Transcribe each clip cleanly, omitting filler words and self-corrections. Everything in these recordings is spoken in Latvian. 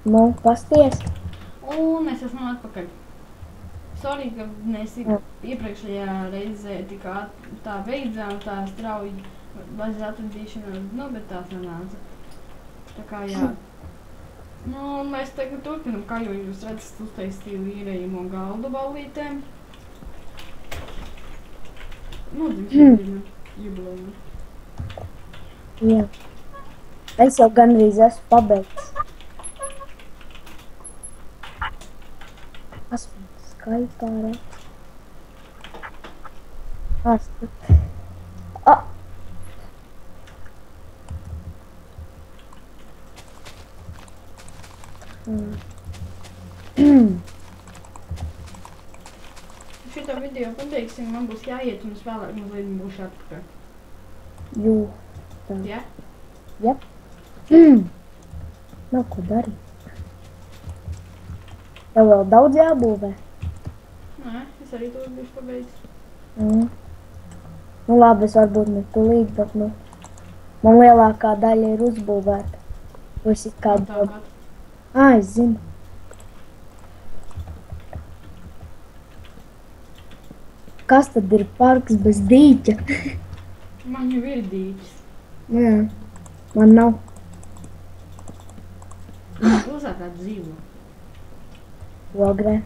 Nu, pasties. Un es esmu atpakaļ. Sorry, ka mēs iepriekšējā reizē tā beidzām, tā strauji bez atradīšanās, nu, bet tā sanāca. Tā kā jā. Nu, mēs tagad turpinam, kā jau jūs redzat, uztaistīju īrējumu galdu ballītēm. Nu, dzimšanas jubileju. Jā. Es jau gandrīz esmu pabeigts. Kas man skaitā redz? Šito video pabeigsim, man būs jāiet un es vēlāk mazliet būšu atpakaļ. Jū. Tā. Ja? Jep. Nav ko darīt. Tev vēl daudz jābūvē? Nē, es arī to būšu pabeidzis. Nu labi, es varbūt ne tulīt, bet nu, man lielākā daļa ir uzbūvēta. Es it kā Tāpat. es zinu. Kas tad ir parks bez dīķa? Man jau ir dīķis. Jā, man nav. Pilsētā dzīvo. Logrē.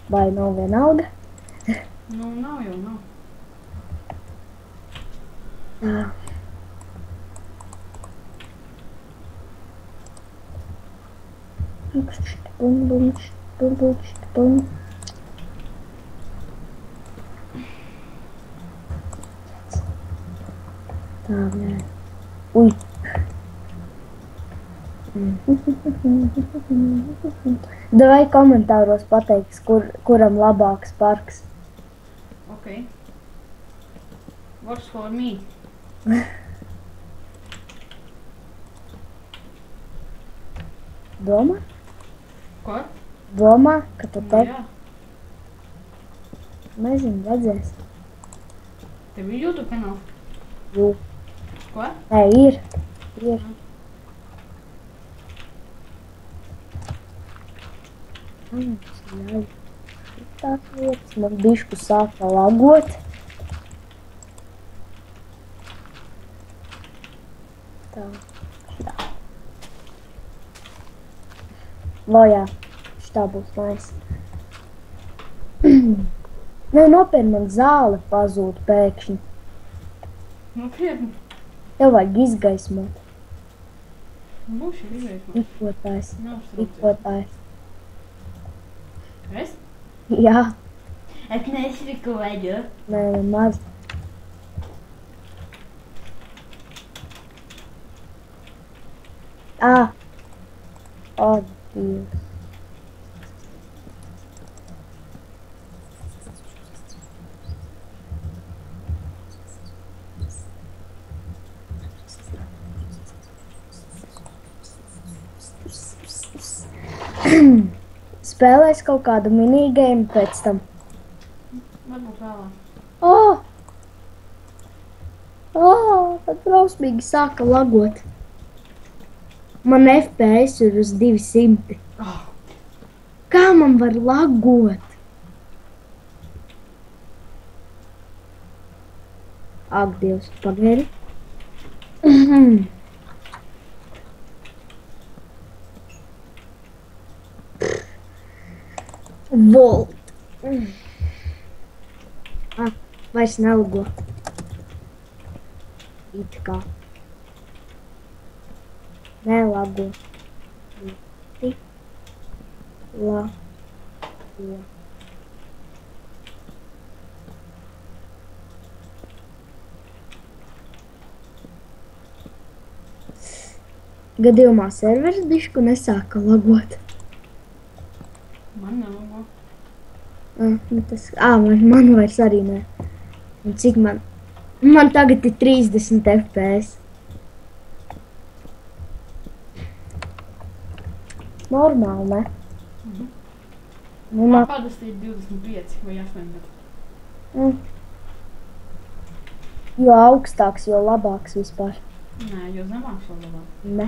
Vai nav vienalga? Nu, nav jau, nav. Jā. Tā, nē. Ui. Davai komentāros pateiks, kuram labāks parks. Ok. Works for me. Domā? Ko? Domā, ka tu Nu, te... jā. Nezinu, redzēs. Tev ir YouTube kanāls? Jū. Ko? Nē, ir. Ir. Tās vietas man bišku sāka lagot. Tā. Šitā. Lojā. Šitā būs nice. Nē, nopietni man zāle pazūd pēkšņi. Nopietni. Tev vajag izgaismot. Būšu izveikot. Rikotājs. Nav strūcēt. Rikotājs. Es? Jā. Es nesrikoju. Nē, maz. O, Dievs. Spēlēs kaut kādu minigame pēc tam. Varbūt vēlāk. Tad drausmīgi sāka lagot. Man FPS ir uz 200. Kā man var lagot? Ak, Dievs, pagaidi. Volt. Vairs nelago. It kā. Nelago. Lago. Gadījumā serveris bišku nesāka lagot. Man nelago. Man vairs arī ne. Un cik man? Man tagad ir 30 FPS. Normāli, ne? Man parasti ir 25 vai 18. Jo augstāks, jo labāks vispār. Nē, jo zemāks vēl labāk. Ne.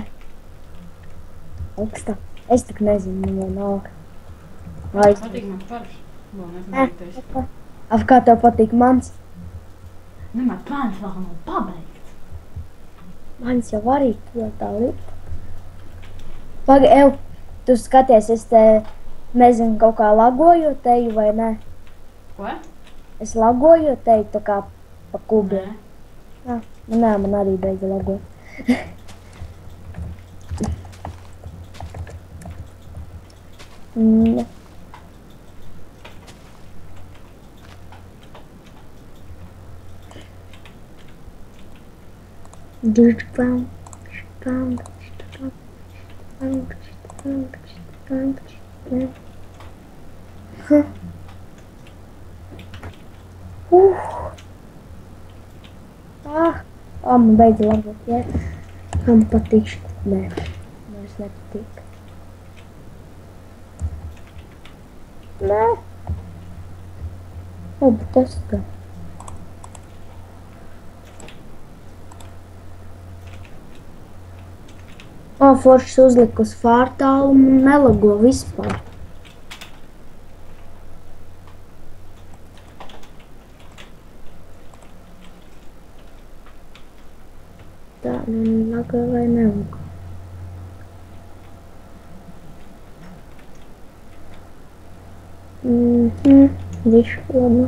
Augstāk. Es tak nezinu, man vienalga. Vai Patīk man karš. Vēl nepabeigtais. Af kā tev patīk mans? Nemēr plāns vēl nav pabeigts. Mans jau arī jau tā lieta. Paga, Ev, tu skaties, es te, nezinu, kaut kā lagojot teju vai ne? Ko? Es lagojot teju tā kā pa kubiem. Nē. Nē, man arī beidza lagot. Ne. Man beidza lagot, jā. Man patīk. Nē, vairs nepatīk. Nē. Bet tas gan. Foršs uzliku uz fārtālu un nelago vispār. Tā, lago vai nelago? Visu labu.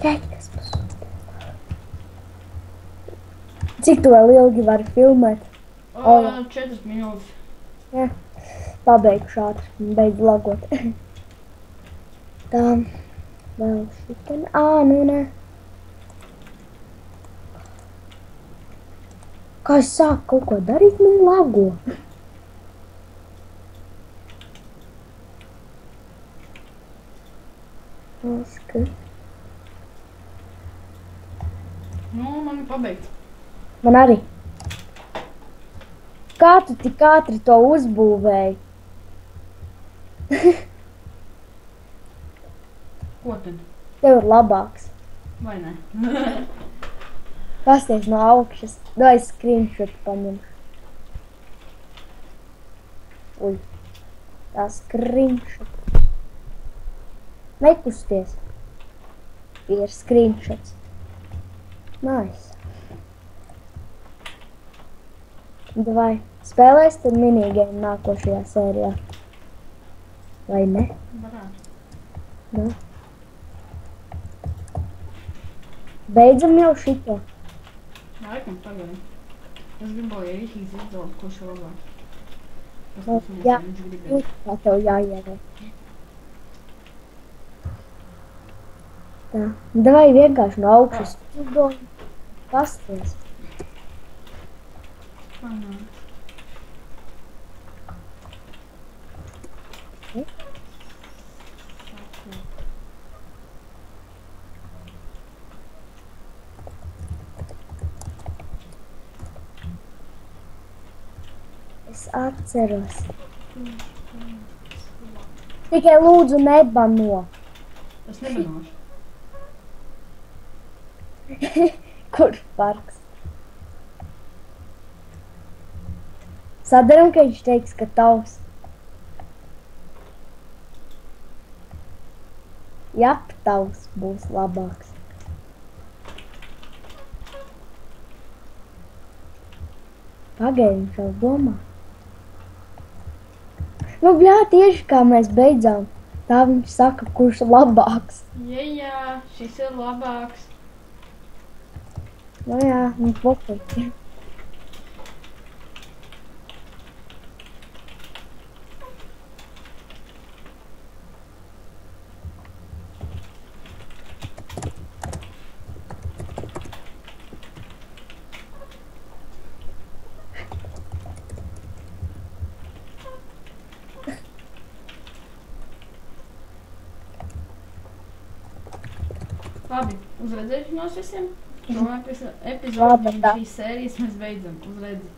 Kas pasūties? Cik tu vēl ilgi vari filmēt? 4 minūtes. Jā, pabeigšu ātri, beidz lagot. Tā, vēl šitien. Nu nē. Kā es sāku kaut ko darīt, man lago. Man ir pabeigts. Man arī. Kā tu tik ātri to uzbūvēji? Ko tad? Tev ir labāks. Vai ne? Pasties no augšas. Dai screenshot paņemšu. Uj. Tā screenshot. Nekusties. Ir screenshots. Nice. Vai spēlēs tad minigame nākošajā sērijā? Vai ne? Varētu. Nu. Beidzam jau šito. Laikam pagaidi. Es gribēju, ja Rihīs izdala, kurš ir labāk. Jā, tā tev jāievē. Tā. Davai vienkārši no augšas uzdod. Pasties. Es atceros. Tikai lūdzu nebano. Es nebanošu. Kur parks? Sadaram, ka viņš teiks, ka tavs. Jap, tavs būs labāks. Pagaid, viņš vēl domā. Nu, bļā, tieši kā mēs beidzām. Tā viņš saka, kurš ir labāks. Jā, šis ir labāks. Nu jā, pofīgi. Labi, uzredzēšanos visiem. Šo epizodu šīs sērijas mēs beidzam. Uzredzi.